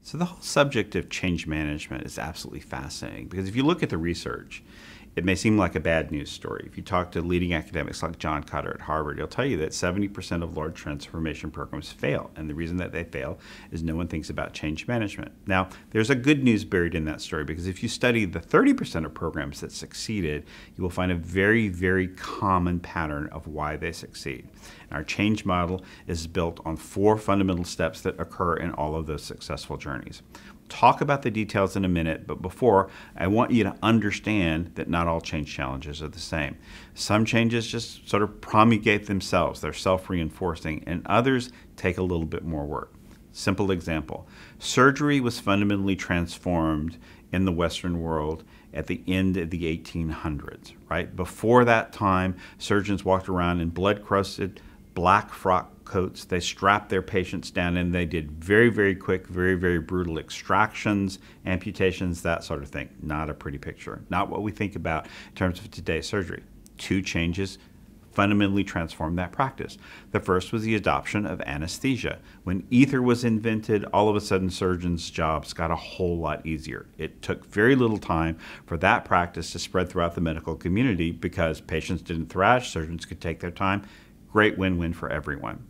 So the whole subject of change management is absolutely fascinating because if you look at the research, it may seem like a bad news story. If you talk to leading academics like John Cotter at Harvard, he'll tell you that 70% of large transformation programs fail. And the reason that they fail is no one thinks about change management. Now, there's a good news buried in that story because if you study the 30% of programs that succeeded, you will find a very, very common pattern of why they succeed. And our change model is built on 4 fundamental steps that occur in all of those successful journeys. Talk about the details in a minute, but before, I want you to understand that not all change challenges are the same. Some changes just sort of promulgate themselves, they're self-reinforcing, and others take a little bit more work. Simple example, surgery was fundamentally transformed in the Western world at the end of the 1800s, right? Before that time, surgeons walked around in blood-crusted black frock coats. They strapped their patients down and they did very, very quick, very, very brutal extractions, amputations, that sort of thing. Not a pretty picture. Not what we think about in terms of today's surgery. 2 changes fundamentally transformed that practice. The first was the adoption of anesthesia. When ether was invented, all of a sudden surgeons' jobs got a whole lot easier. It took very little time for that practice to spread throughout the medical community because patients didn't thrash, surgeons could take their time. Great win-win for everyone.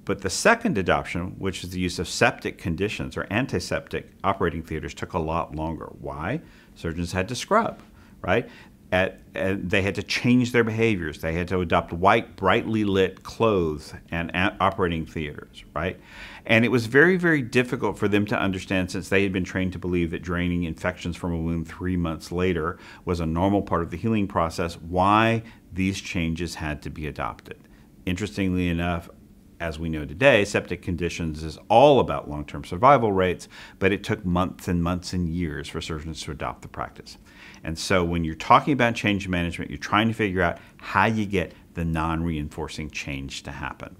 But the second adoption, which is the use of septic conditions or antiseptic operating theaters, took a lot longer. Why? Surgeons had to scrub, right? They had to change their behaviors. They had to adopt white, brightly lit clothes and operating theaters, right? And it was very, very difficult for them to understand since they had been trained to believe that draining infections from a wound 3 months later was a normal part of the healing process, why these changes had to be adopted. Interestingly enough, as we know today, septic conditions is all about long-term survival rates, but it took months and months and years for surgeons to adopt the practice. And so when you're talking about change management, you're trying to figure out how you get the non-reinforcing change to happen.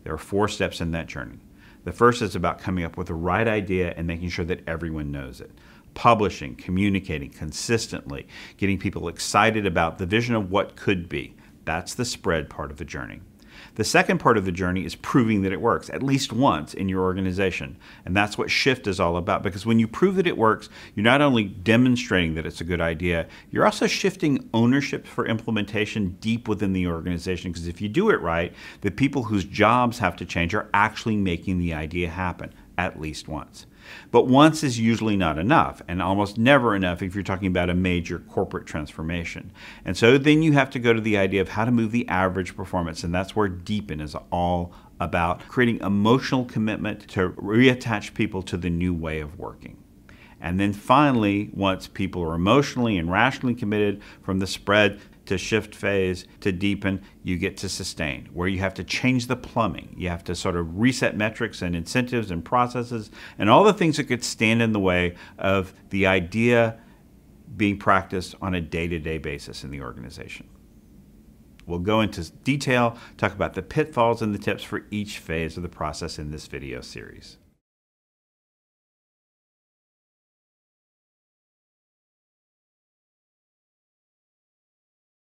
There are 4 steps in that journey. The first is about coming up with the right idea and making sure that everyone knows it. Publishing, communicating consistently, getting people excited about the vision of what could be. That's the spread part of the journey. The second part of the journey is proving that it works at least once in your organization. And that's what SHIFT is all about, because when you prove that it works, you're not only demonstrating that it's a good idea, you're also shifting ownership for implementation deep within the organization. Because if you do it right, the people whose jobs have to change are actually making the idea happen at least once. But once is usually not enough, and almost never enough if you're talking about a major corporate transformation. And so then you have to go to the idea of how to move the average performance, and that's where Deepen is all about, creating emotional commitment to reattach people to the new way of working. And then finally, once people are emotionally and rationally committed from the spread to shift phase to deepen, you get to sustain, where you have to change the plumbing. You have to sort of reset metrics and incentives and processes and all the things that could stand in the way of the idea being practiced on a day-to-day basis in the organization. We'll go into detail, talk about the pitfalls and the tips for each phase of the process in this video series.